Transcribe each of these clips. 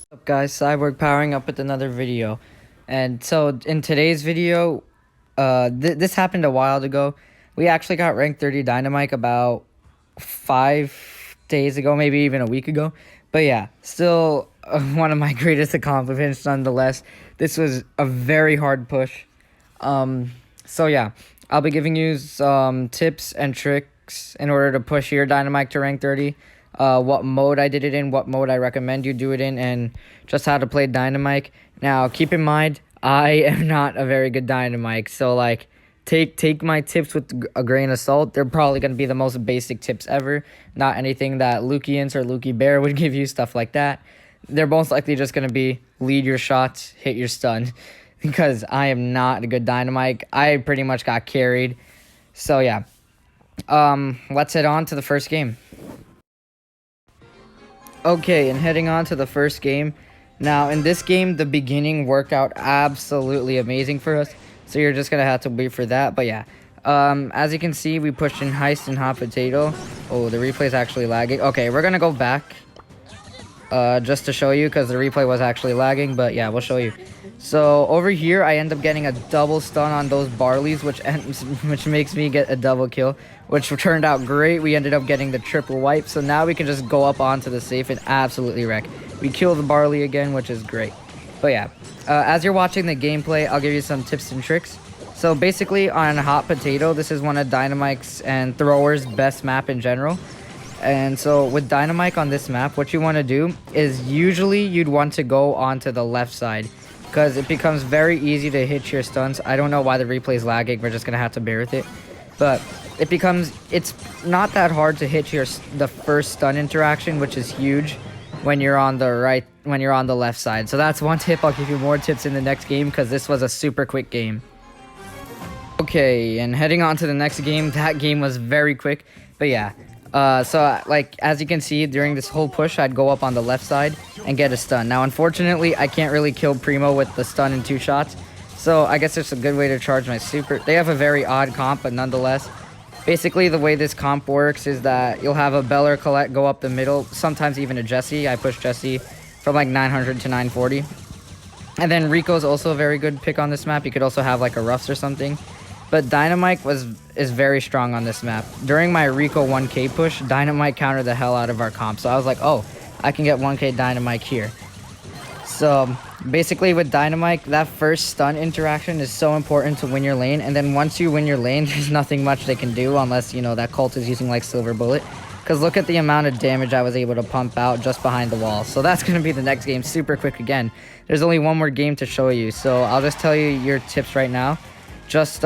What's up guys, Cyborg powering up with another video. And so in today's video, this happened a while ago. We actually got ranked 30 Dynamike about 5 days ago, maybe even a week ago. But yeah, still one of my greatest accomplishments nonetheless. This was a very hard push. So yeah, I'll be giving you some tips and tricks in order to push your Dynamike to rank 30. What mode I did it in, what mode I recommend you do it in, and just how to play Dynamike. Now, keep in mind, I am not a very good Dynamike, so like, take my tips with a grain of salt. They're probably going to be the most basic tips ever, not anything that Lukians or Luki Bear would give you, stuff like that. They're most likely just going to be lead your shots, hit your stun, because I am not a good Dynamike. I pretty much got carried. So yeah, let's head on to the first game. Okay, and heading on to the first game. Now, in this game, the beginning worked out absolutely amazing for us. So you're just going to have to wait for that. But yeah, as you can see, we pushed in Heist and Hot Potato. Oh, the replay is actually lagging. Okay, we're going to go back just to show you because the replay was actually lagging. But yeah, we'll show you. So over here, I end up getting a double stun on those Barleys, which makes me get a double kill, which turned out great. We ended up getting the triple wipe, so now we can just go up onto the safe and absolutely wreck. We kill the Barley again, which is great. But yeah, as you're watching the gameplay, I'll give you some tips and tricks. So basically, on Hot Potato, this is one of Dynamike's and Thrower's best map in general. And so with Dynamike on this map, what you want to do is usually you'd want to go onto the left side, because it becomes very easy to hit your stuns. I don't know why the replay is lagging. We're just going to have to bear with it. But it's not that hard to hit the first stun interaction, which is huge when you're on the left side. So that's one tip. I'll give you more tips in the next game because this was a super quick game. Okay, and heading on to the next game. That game was very quick. But yeah. So like as you can see, during this whole push, I'd go up on the left side and get a stun. Now, unfortunately, I can't really kill Primo with the stun in 2 shots. So I guess it's a good way to charge my super. They have a very odd comp, but nonetheless, basically the way this comp works is that you'll have a Bell or Colette go up the middle, sometimes even a Jessie. I push Jessie from like 900 to 940. And then Rico's also a very good pick on this map. You could also have like a Ruffs or something. But Dynamike is very strong on this map. During my Rico 1k push, Dynamike countered the hell out of our comp. So I was like, oh, I can get 1k Dynamike here. So basically with Dynamike, that first stun interaction is so important to win your lane. And then once you win your lane, there's nothing much they can do unless, you know, that cult is using like Silver Bullet. Because look at the amount of damage I was able to pump out just behind the wall. So that's going to be the next game, super quick again. There's only one more game to show you. So I'll just tell you your tips right now. Just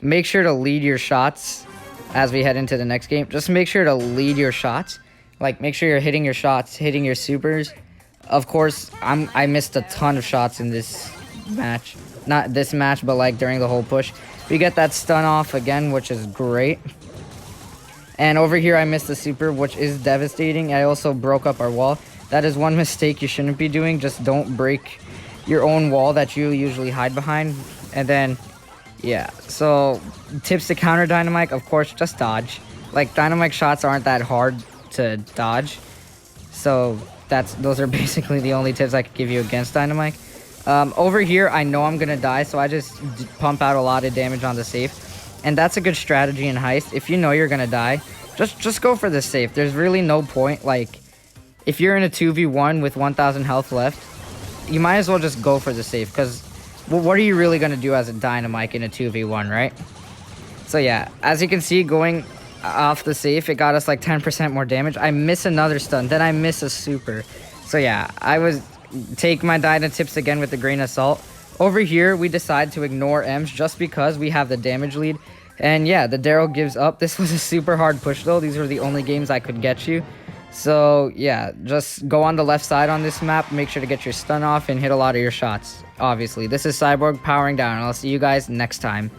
make sure to lead your shots as we head into the next game. Just make sure to lead your shots. Like, make sure you're hitting your shots, hitting your supers. Of course, I missed a ton of shots in this match. Not this match, but like during the whole push. We get that stun off again, which is great. And over here, I missed the super, which is devastating. I also broke up our wall. That is one mistake you shouldn't be doing. Just don't break your own wall that you usually hide behind. And then, yeah, so tips to counter Dynamike, of course, just dodge. Like, Dynamike shots aren't that hard to dodge. So those are basically the only tips I could give you against Dynamike. Over here, I know I'm going to die, so I just pump out a lot of damage on the safe. And that's a good strategy in Heist. If you know you're going to die, just go for the safe. There's really no point. Like, if you're in a 2v1 with 1,000 health left, you might as well just go for the safe, because well, what are you really going to do as a Dynamike in a 2v1, right? So yeah, as you can see, going off the safe, it got us like 10% more damage. I miss another stun, then I miss a super. So yeah, take my Dyna tips again with a grain of salt. Over here, we decide to ignore M's just because we have the damage lead. And yeah, the Daryl gives up. This was a super hard push though. These were the only games I could get you. So yeah, just go on the left side on this map, make sure to get your stun off and hit a lot of your shots. Obviously, this is Cyborg powering down, and I'll see you guys next time.